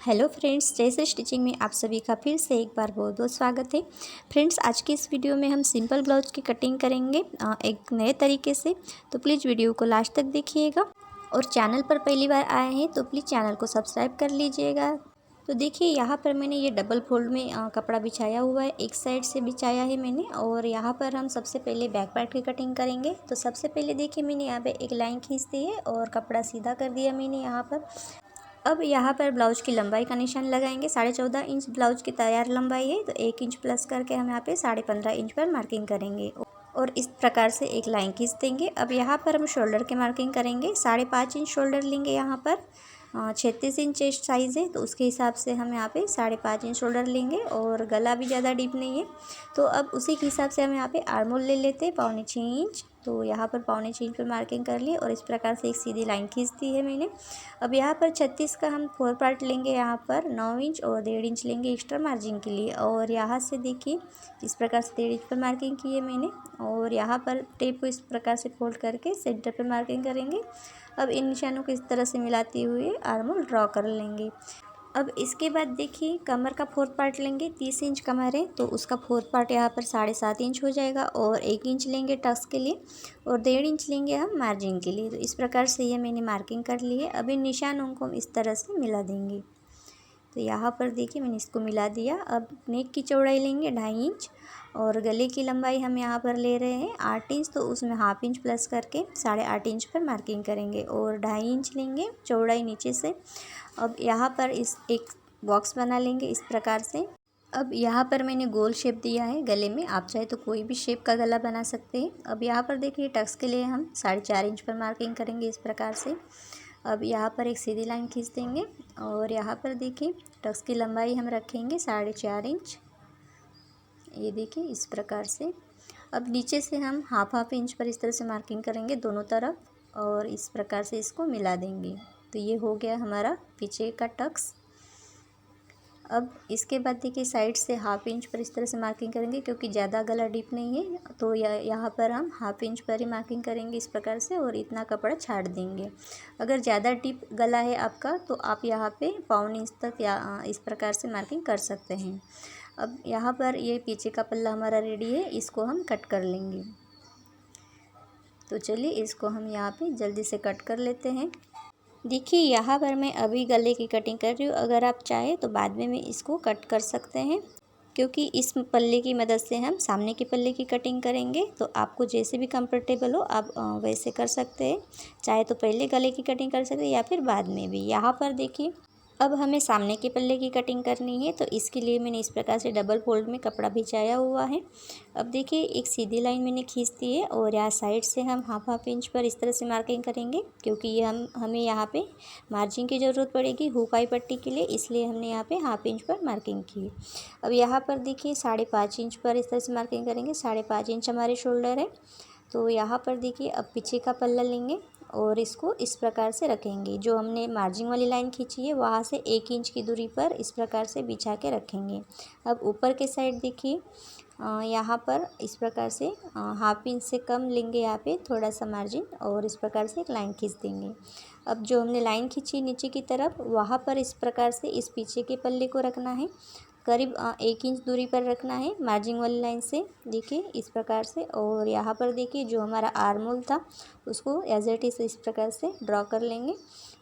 Hello friends, जैसे stitching में आप सभी का फिर से एक बार बहुत बहुत स्वागत है। फ्रेंड्स, आज की इस वीडियो में हम सिंपल ब्लाउज की कटिंग करेंगे एक नए तरीके से। तो प्लीज़ वीडियो को लास्ट तक देखिएगा और चैनल पर पहली बार आए हैं तो प्लीज़ चैनल को सब्सक्राइब कर लीजिएगा। तो देखिए, यहाँ पर मैंने ये डबल फोल्ड में कपड़ा बिछाया हुआ है, एक साइड से बिछाया है मैंने। और यहाँ पर हम सबसे पहले बैक पार्ट की कटिंग करेंगे। तो सबसे पहले देखिए, मैंने यहाँ पे एक लाइन खींच दी है और कपड़ा सीधा कर दिया मैंने यहाँ पर। अब यहाँ पर ब्लाउज की लंबाई का निशान लगाएंगे। 14.5 इंच ब्लाउज की तैयार लंबाई है, तो 1 इंच प्लस करके हम यहाँ पे 15.5 इंच पर मार्किंग करेंगे और इस प्रकार से एक लाइन खींच देंगे। अब यहाँ पर हम शोल्डर की मार्किंग करेंगे। 5.5 इंच शोल्डर लेंगे। यहाँ पर 36 इंच चेस्ट साइज़ है, तो उसके हिसाब से हम यहाँ पे 5.5 इंच शोल्डर लेंगे और गला भी ज़्यादा डीप नहीं है। तो अब उसी के हिसाब से हम यहाँ पे आर्म होल ले लेते हैं 5.25 इंच। तो यहाँ पर 5.25 इंच पर मार्किंग कर ली और इस प्रकार से एक सीधी लाइन खींच दी है मैंने। अब यहाँ पर 36 का हम 4 पार्ट लेंगे। यहाँ पर 9 इंच और 1.5 इंच लेंगे एक्स्ट्रा मार्जिन के लिए। और यहाँ से देखिए, इस प्रकार से 1.5 इंच पर मार्किंग की है मैंने। और यहाँ पर टेप को इस प्रकार से फोल्ड करके सेंटर पर मार्किंग करेंगे। अब इन निशानों को इस तरह से मिलाते हुए आर्म होल ड्रॉ कर लेंगे। अब इसके बाद देखिए, कमर का 4 पार्ट लेंगे। 30 इंच कमर है, तो उसका 4 पार्ट यहाँ पर 7.5 इंच हो जाएगा और 1 इंच लेंगे टक्स के लिए और 1.5 इंच लेंगे हम मार्जिन के लिए। तो इस प्रकार से ये मैंने मार्किंग कर ली है। अब इन निशानों को हम इस तरह से मिला देंगे। तो यहाँ पर देखिए, मैंने इसको मिला दिया। अब नेक की चौड़ाई लेंगे 2.5 इंच और गले की लंबाई हम यहाँ पर ले रहे हैं 8 इंच, तो उसमें हाफ इंच प्लस करके 8.5 इंच पर मार्किंग करेंगे और 2.5 इंच लेंगे चौड़ाई नीचे से। अब यहाँ पर इस एक बॉक्स बना लेंगे इस प्रकार से। अब यहाँ पर मैंने गोल शेप दिया है गले में, आप चाहे तो कोई भी शेप का गला बना सकते हैं। अब यहाँ पर देखिए, टक्स के लिए हम 4.5 इंच पर मार्किंग करेंगे इस प्रकार से। अब यहाँ पर एक सीधी लाइन खींच देंगे और यहाँ पर देखिए, टक्स की लंबाई हम रखेंगे 4.5 इंच। ये देखिए इस प्रकार से। अब नीचे से हम हाफ इंच पर इस तरह से मार्किंग करेंगे दोनों तरफ और इस प्रकार से इसको मिला देंगे। तो ये हो गया हमारा पीछे का टक्स। अब इसके बाद देखिए, साइड से हाफ इंच पर इस तरह से मार्किंग करेंगे क्योंकि ज़्यादा गला डीप नहीं है, तो यहाँ पर हम हाफ इंच पर ही मार्किंग करेंगे इस प्रकार से और इतना कपड़ा छाड़ देंगे। अगर ज़्यादा डीप गला है आपका तो आप यहाँ पे 1.25 इंच तक या इस प्रकार से मार्किंग कर सकते हैं। अब यहाँ पर ये पीछे का पल्ला हमारा रेडी है, इसको हम कट कर लेंगे। तो चलिए, इसको हम यहाँ पे जल्दी से कट कर लेते हैं। देखिए, यहाँ पर मैं अभी गले की कटिंग कर रही हूँ। अगर आप चाहें तो बाद में इसको कट कर सकते हैं, क्योंकि इस पल्ले की मदद से हम सामने के पल्ले की कटिंग करेंगे। तो आपको जैसे भी कंफर्टेबल हो आप वैसे कर सकते हैं। चाहे तो पहले गले की कटिंग कर सकते हैं या फिर बाद में भी। यहाँ पर देखिए, अब हमें सामने के पल्ले की कटिंग करनी है, तो इसके लिए मैंने इस प्रकार से डबल फोल्ड में कपड़ा बिछाया हुआ है। अब देखिए, एक सीधी लाइन मैंने खींच दी है और यहाँ साइड से हम हाफ इंच पर इस तरह से मार्किंग करेंगे, क्योंकि ये हमें यहाँ पे मार्जिन की ज़रूरत पड़ेगी हुकाई पट्टी के लिए, इसलिए हमने यहाँ पे हाफ इंच पर मार्किंग की। अब यहाँ पर देखिए, 5.5 इंच पर इस तरह से मार्किंग करेंगे। 5.5 इंच हमारे शोल्डर है। तो यहाँ पर देखिए, अब पीछे का पल्ला लेंगे और इसको इस प्रकार से रखेंगे। जो हमने मार्जिन वाली लाइन खींची है वहाँ से 1 इंच की दूरी पर इस प्रकार से बिछा के रखेंगे। अब ऊपर के साइड देखिए, यहाँ पर इस प्रकार से हाफ इंच से कम लेंगे यहाँ पे थोड़ा सा मार्जिन और इस प्रकार से एक लाइन खींच देंगे। अब जो हमने लाइन खींची नीचे की तरफ, वहाँ पर इस प्रकार से इस पीछे के पल्ले को रखना है। करीब 1 इंच दूरी पर रखना है मार्जिन वाली लाइन से, देखिए इस प्रकार से। और यहाँ पर देखिए, जो हमारा आर्म होल था उसको एज इट इज़ इस प्रकार से ड्रॉ कर लेंगे।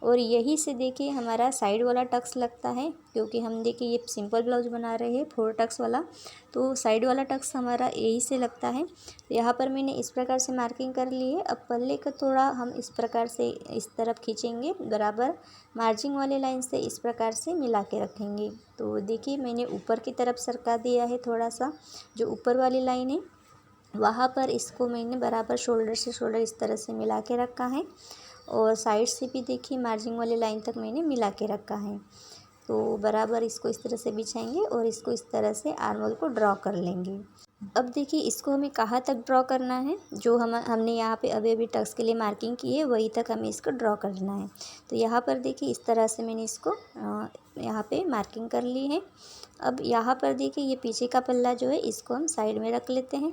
और यही से देखिए हमारा साइड वाला टक्स लगता है, क्योंकि हम देखिए ये सिंपल ब्लाउज बना रहे हैं 4 टक्स वाला, तो साइड वाला टक्स हमारा यही से लगता है। तो यहाँ पर मैंने इस प्रकार से मार्किंग कर ली है। अब पल्ले का थोड़ा हम इस प्रकार से इस तरफ खींचेंगे, बराबर मार्जिन वाले लाइन से इस प्रकार से मिला के रखेंगे। तो देखिए, मैंने ऊपर की तरफ सरका दिया है थोड़ा सा, जो ऊपर वाली लाइन है वहाँ पर इसको मैंने बराबर शोल्डर से शोल्डर इस तरह से मिला के रखा है और साइड से भी देखिए मार्जिन वाली लाइन तक मैंने मिला के रखा है। तो बराबर इसको इस तरह से बिछाएंगे और इसको इस तरह से आर्म होल को ड्रॉ कर लेंगे। अब देखिए, इसको हमें कहाँ तक ड्रॉ करना है, जो हमने यहाँ पे अभी टक्स के लिए मार्किंग की है वहीं तक हमें इसको ड्रॉ करना है। तो यहाँ पर देखिए, इस तरह से मैंने इसको यहाँ पे मार्किंग कर ली है। अब यहाँ पर देखिए, ये पीछे का पल्ला जो है इसको हम साइड में रख लेते हैं।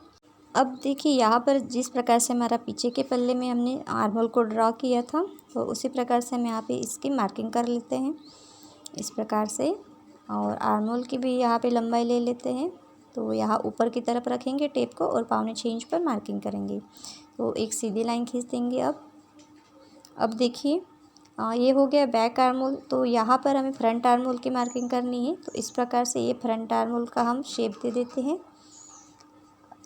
अब देखिए, यहाँ पर जिस प्रकार से हमारा पीछे के पल्ले में हमने आर्म होल को ड्रॉ किया था, तो उसी प्रकार से हम यहाँ पे इसकी मार्किंग कर लेते हैं। इस प्रकार से। और आर्म की भी यहाँ पे लंबाई ले लेते हैं। तो यहाँ ऊपर की तरफ रखेंगे टेप को और 1.25 इंच पर मार्किंग करेंगे। तो एक सीधी लाइन खींच देंगे। अब देखिए ये हो गया बैक आर्म होल। तो यहाँ पर हमें फ्रंट आर्म होल की मार्किंग करनी है। तो इस प्रकार से ये फ्रंट आर्म होल का हम शेप दे देते हैं।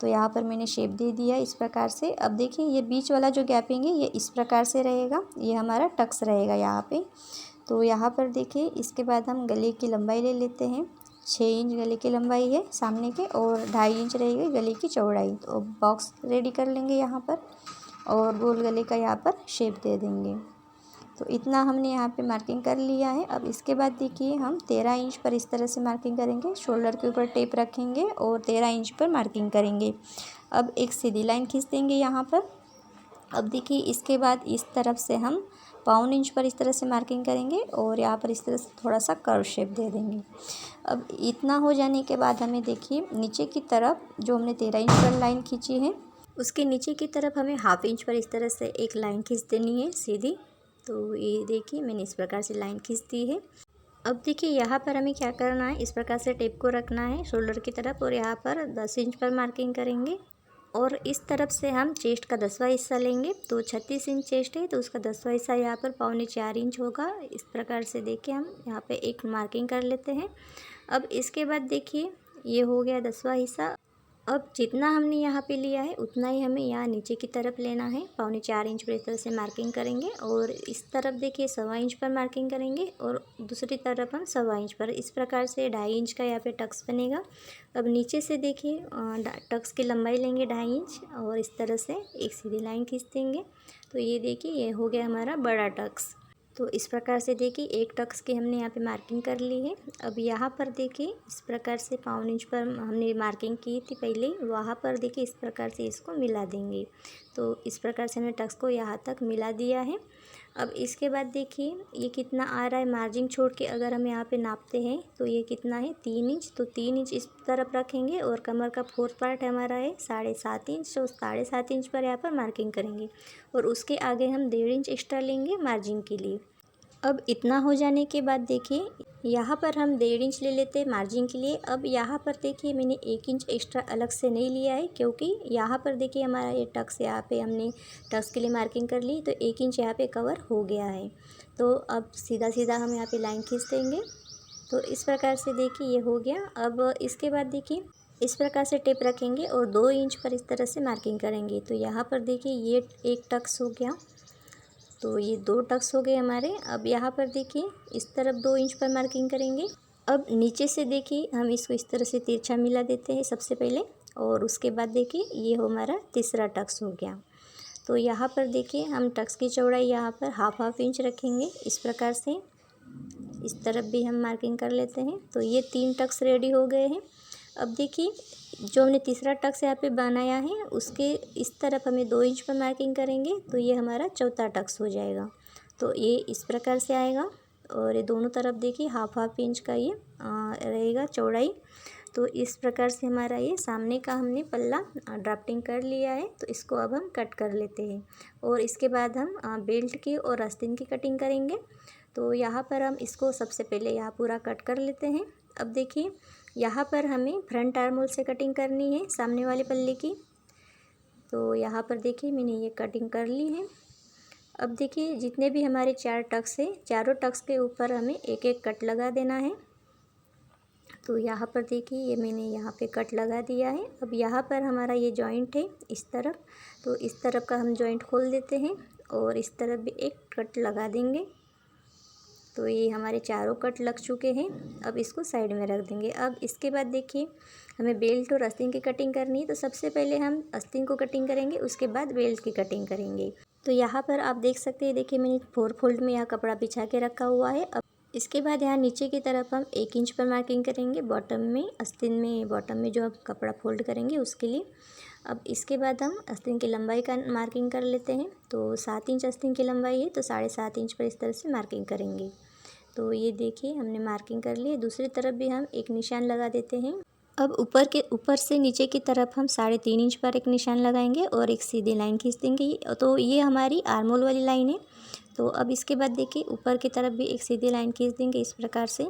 तो यहाँ पर मैंने शेप दे दिया इस प्रकार से। अब देखिए ये बीच वाला जो गैपिंग है ये इस प्रकार से रहेगा, ये हमारा टक्स रहेगा यहाँ पे। तो यहाँ पर देखिए इसके बाद हम गले की लंबाई ले लेते हैं। 6 इंच गले की लंबाई है सामने के और 2.5 इंच रहेगी गले की चौड़ाई। तो बॉक्स रेडी कर लेंगे यहाँ पर और गोल गले का यहाँ पर शेप दे देंगे। तो इतना हमने यहाँ पे मार्किंग कर लिया है। अब इसके बाद देखिए हम 13 इंच पर इस तरह से मार्किंग करेंगे। शोल्डर के ऊपर टेप रखेंगे और 13 इंच पर मार्किंग करेंगे। अब एक सीधी लाइन खींच देंगे यहाँ पर। अब देखिए इसके बाद इस तरफ से हम 1.25 इंच पर इस तरह से मार्किंग करेंगे और यहाँ पर इस तरह से थोड़ा सा कर्व शेप दे देंगे। अब इतना हो जाने के बाद हमें देखिए नीचे की तरफ जो हमने 13 इंच पर लाइन खींची है उसके नीचे की तरफ हमें 1/2 इंच पर इस तरह से एक लाइन खींच देनी है सीधी। तो ये देखिए मैंने इस प्रकार से लाइन खींच दी है। अब देखिए यहाँ पर हमें क्या करना है, इस प्रकार से टेप को रखना है शोल्डर की तरफ और यहाँ पर 10 इंच पर मार्किंग करेंगे। और इस तरफ से हम चेस्ट का 10वां हिस्सा लेंगे। तो 36 इंच चेस्ट है तो उसका 10वां हिस्सा यहाँ पर 3.25 इंच होगा। इस प्रकार से देखिए हम यहाँ पे एक मार्किंग कर लेते हैं। अब इसके बाद देखिए ये हो गया 10वां हिस्सा। अब जितना हमने यहाँ पे लिया है उतना ही हमें यहाँ नीचे की तरफ लेना है। 3.25 इंच पर इस तरह से मार्किंग करेंगे और इस तरफ देखिए 1.25 इंच पर मार्किंग करेंगे और दूसरी तरफ हम 1.25 इंच पर। इस प्रकार से 2.5 इंच का यहाँ पे टक्स बनेगा। अब नीचे से देखिए टक्स की लंबाई लेंगे 2.5 इंच और इस तरह से एक सीधी लाइन खींच देंगे। तो ये देखिए ये हो गया हमारा बड़ा टक्स। तो इस प्रकार से देखिए एक टक्स की हमने यहाँ पे मार्किंग कर ली है। अब यहाँ पर देखिए इस प्रकार से 1.25 इंच पर हमने मार्किंग की थी पहले, वहाँ पर देखिए इस प्रकार से इसको मिला देंगे। तो इस प्रकार से हमने टक्स को यहाँ तक मिला दिया है। अब इसके बाद देखिए ये कितना आ रहा है मार्जिन छोड़ के अगर हम यहाँ पे नापते हैं तो ये कितना है 3 इंच। तो 3 इंच इस तरफ रखेंगे और कमर का 4th पार्ट हमारा है 7.5 इंच। तो 7.5 इंच पर यहाँ पर मार्किंग करेंगे और उसके आगे हम 1.5 इंच एक्स्ट्रा लेंगे मार्जिन के लिए। अब इतना हो जाने के बाद देखिए यहाँ पर हम 1.5 इंच ले लेते हैं मार्जिन के लिए। अब यहाँ पर देखिए मैंने 1 इंच एक्स्ट्रा अलग से नहीं लिया है क्योंकि यहाँ पर देखिए हमारा ये टक्स यहाँ पे हमने टक्स के लिए मार्किंग कर ली तो 1 इंच यहाँ पे कवर हो गया है। तो अब सीधा सीधा हम यहाँ पे लाइन खींच देंगे। तो इस प्रकार से देखिए ये हो गया। अब इसके बाद देखिए इस प्रकार से टेप रखेंगे और 2 इंच पर इस तरह से मार्किंग करेंगे। तो यहाँ पर देखिए ये एक टक्स हो गया। तो ये 2 टक्स हो गए हमारे। अब यहाँ पर देखिए इस तरफ 2 इंच पर मार्किंग करेंगे। अब नीचे से देखिए हम इसको इस तरह से तिरछा मिला देते हैं सबसे पहले और उसके बाद देखिए ये हमारा तीसरा टक्स हो गया। तो यहाँ पर देखिए हम टक्स की चौड़ाई यहाँ पर हाफ इंच रखेंगे इस प्रकार से। इस तरफ भी हम मार्किंग कर लेते हैं। तो ये 3 टक्स रेडी हो गए हैं। अब देखिए जो हमने तीसरा टक्स यहाँ पे बनाया है उसके इस तरफ हमें 2 इंच पर मार्किंग करेंगे तो ये हमारा चौथा टक्स हो जाएगा। तो ये इस प्रकार से आएगा और ये दोनों तरफ देखिए हाफ इंच का ये रहेगा चौड़ाई। तो इस प्रकार से हमारा ये सामने का हमने पल्ला ड्राफ्टिंग कर लिया है। तो इसको अब हम कट कर लेते हैं और इसके बाद हम बेल्ट की और आस्तीन की कटिंग करेंगे। तो यहाँ पर हम इसको सबसे पहले यहाँ पूरा कट कर लेते हैं। अब देखिए यहाँ पर हमें फ्रंट आर्म होल से कटिंग करनी है सामने वाले पल्ले की। तो यहाँ पर देखिए मैंने ये कटिंग कर ली है। अब देखिए जितने भी हमारे 4 टक्स हैं चारों टक्स के ऊपर हमें एक एक कट लगा देना है। तो यहाँ पर देखिए ये मैंने यहाँ पे कट लगा दिया है। अब यहाँ पर हमारा ये जॉइंट है इस तरफ, तो इस तरफ का हम जॉइंट खोल देते हैं और इस तरफ भी एक कट लगा देंगे। तो ये हमारे चारों कट लग चुके हैं। अब इसको साइड में रख देंगे। अब इसके बाद देखिए हमें बेल्ट और आस्तीन की कटिंग करनी है। तो सबसे पहले हम आस्तीन को कटिंग करेंगे, उसके बाद बेल्ट की कटिंग करेंगे। तो यहाँ पर आप देख सकते हैं, देखिए मैंने 4 फोल्ड में यहाँ कपड़ा बिछा के रखा हुआ है। अब इसके बाद यहाँ नीचे की तरफ हम 1 इंच पर मार्किंग करेंगे बॉटम में, आस्तीन में बॉटम में जो हम कपड़ा फोल्ड करेंगे उसके लिए। अब इसके बाद हम आस्तीन की लंबाई का मार्किंग कर लेते हैं। तो 7 इंच आस्तीन की लंबाई है तो 7.5 इंच पर इस तरह से मार्किंग करेंगे। तो ये देखिए हमने मार्किंग कर ली। दूसरी तरफ भी हम एक निशान लगा देते हैं। अब ऊपर से नीचे की तरफ हम 3.5 इंच पर एक निशान लगाएंगे और एक सीधी लाइन खींच देंगे। तो ये हमारी आर्म होल वाली लाइन है। तो अब इसके बाद देखिए ऊपर की तरफ भी एक सीधी लाइन खींच देंगे इस प्रकार से।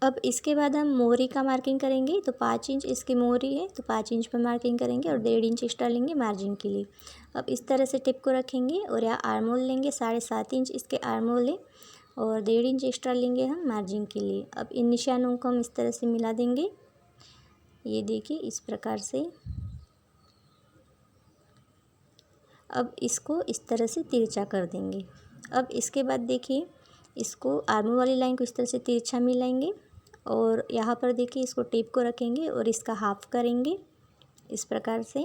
अब इसके बाद हम मोहरी का मार्किंग करेंगे। तो 5 इंच इसकी मोहरी है, तो 5 इंच पर मार्किंग करेंगे और 1.5 इंच एक्स्ट्रा लेंगे मार्जिन के लिए। अब इस तरह से टिप को रखेंगे और यहाँ आर्म होल लेंगे, 7.5 इंच इसके आर्म होल है और 1.5 इंच एक्स्ट्रा लेंगे हम मार्जिन के लिए। अब इन निशानों को हम इस तरह से मिला देंगे, ये देखिए इस प्रकार से। अब इसको इस तरह से तिरछा कर देंगे। अब इसके बाद देखिए इसको आर्म वाली लाइन को इस तरह से तिरछा मिलाएंगे और यहाँ पर देखिए इसको टेप को रखेंगे और इसका हाफ करेंगे इस प्रकार से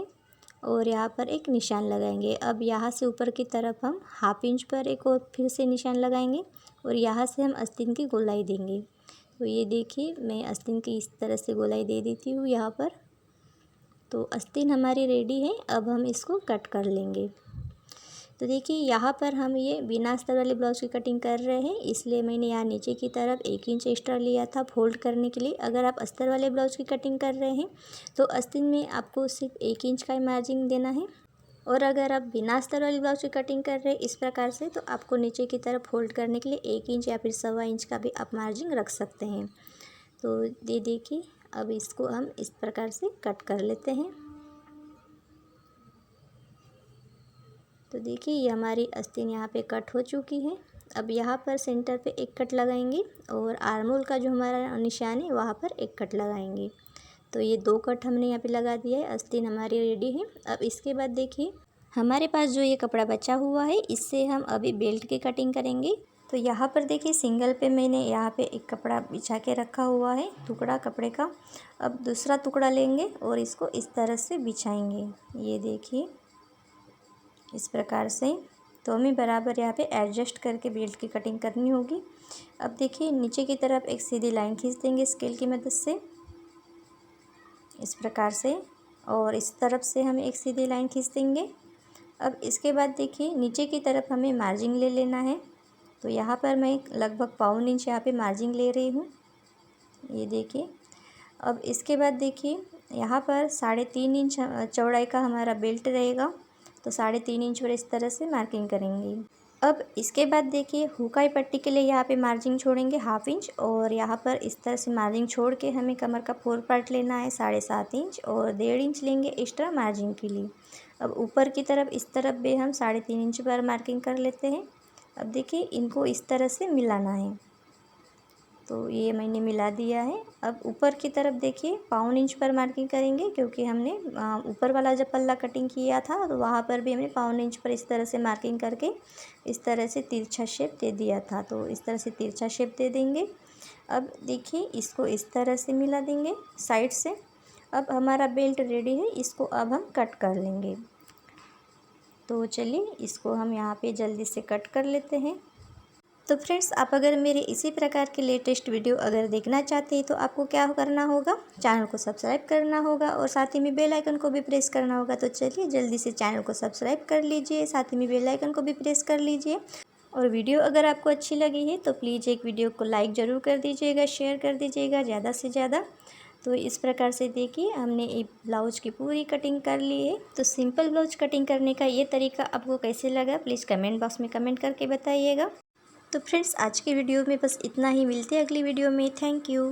और यहाँ पर एक निशान लगाएंगे। अब यहाँ से ऊपर की तरफ हम 1/2 इंच पर एक और फिर से निशान लगाएंगे और यहाँ से हम आस्तीन की गोलाई देंगे। तो ये देखिए मैं आस्तीन की इस तरह से गोलाई दे देती हूँ यहाँ पर। तो आस्तीन हमारी रेडी है, अब हम इसको कट कर लेंगे। तो देखिए यहाँ पर हम ये बिना अस्तर वाले ब्लाउज की कटिंग कर रहे हैं, इसलिए मैंने यहाँ नीचे की तरफ 1 इंच एक्स्ट्रा लिया था फोल्ड करने के लिए। अगर आप अस्तर वाले ब्लाउज की कटिंग कर रहे हैं तो आस्तीन में आपको सिर्फ 1 इंच का ही मार्जिन देना है, और अगर आप बिना अस्तर वाली ब्लाउज की कटिंग कर रहे हैं इस प्रकार से तो आपको नीचे की तरफ फोल्ड करने के लिए 1 इंच या फिर 1.25 इंच का भी आप मार्जिन रख सकते हैं। तो ये देखिए अब इसको हम इस प्रकार से कट कर लेते हैं। तो देखिए ये हमारी आस्तीन यहाँ पे कट हो चुकी है। अब यहाँ पर सेंटर पे एक कट लगाएंगे और आर्म होल का जो हमारा निशान है वहाँ पर एक कट लगाएंगे। तो ये 2 कट हमने यहाँ पे लगा दिया है, आस्तीन हमारी रेडी है। अब इसके बाद देखिए हमारे पास जो ये कपड़ा बचा हुआ है इससे हम अभी बेल्ट की कटिंग करेंगे। तो यहाँ पर देखिए सिंगल पे मैंने यहाँ पे एक कपड़ा बिछा के रखा हुआ है, टुकड़ा कपड़े का। अब दूसरा टुकड़ा लेंगे और इसको इस तरह से बिछाएंगे, ये देखिए इस प्रकार से। तो हमें बराबर यहाँ पे एडजस्ट करके बेल्ट की कटिंग करनी होगी। अब देखिए नीचे की तरफ एक सीधी लाइन खींच देंगे स्केल की मदद से इस प्रकार से, और इस तरफ से हम एक सीधी लाइन खींच देंगे। अब इसके बाद देखिए नीचे की तरफ हमें मार्जिन ले लेना है। तो यहाँ पर मैं लगभग 1.25 इंच यहाँ पे मार्जिन ले रही हूँ, ये देखिए। अब इसके बाद देखिए यहाँ पर 3.5 इंच चौड़ाई का हमारा बेल्ट रहेगा, तो 3.5 इंच पर इस तरह से मार्किंग करेंगे। अब इसके बाद देखिए हुकाई पट्टी के लिए यहाँ पे मार्जिन छोड़ेंगे 1/2 इंच, और यहाँ पर इस तरह से मार्जिन छोड़ के हमें कमर का 4 पार्ट लेना है 7.5 इंच, और 1.5 इंच लेंगे एक्स्ट्रा मार्जिन के लिए। अब ऊपर की तरफ इस तरफ भी हम 3.5 इंच पर मार्किंग कर लेते हैं। अब देखिए इनको इस तरह से मिलाना है, तो ये मैंने मिला दिया है। अब ऊपर की तरफ देखिए 1/4 इंच पर मार्किंग करेंगे, क्योंकि हमने ऊपर वाला जब पल्ला कटिंग किया था तो वहाँ पर भी हमने 1/4 इंच पर इस तरह से मार्किंग करके इस तरह से तिरछा शेप दे दिया था। तो इस तरह से तिरछा शेप दे देंगे। अब देखिए इसको इस तरह से मिला देंगे साइड से। अब हमारा बेल्ट रेडी है, इसको अब हम कट कर लेंगे। तो चलिए इसको हम यहाँ पे जल्दी से कट कर लेते हैं। तो फ्रेंड्स आप अगर मेरे इसी प्रकार के लेटेस्ट वीडियो अगर देखना चाहते हैं तो आपको क्या करना होगा, चैनल को सब्सक्राइब करना होगा और साथ ही में बेल आइकन को भी प्रेस करना होगा। तो चलिए जल्दी से चैनल को सब्सक्राइब कर लीजिए, साथ ही में बेल आइकन को भी प्रेस कर लीजिए। और वीडियो अगर आपको अच्छी लगी है तो प्लीज़ एक वीडियो को लाइक ज़रूर कर दीजिएगा, शेयर कर दीजिएगा ज़्यादा से ज़्यादा। तो इस प्रकार से देखिए हमने एक ब्लाउज की पूरी कटिंग कर ली है। तो सिंपल ब्लाउज कटिंग करने का ये तरीका आपको कैसे लगा प्लीज़ कमेंट बॉक्स में कमेंट करके बताइएगा। तो फ्रेंड्स आज की वीडियो में बस इतना ही, मिलते हैं अगली वीडियो में। Thank you.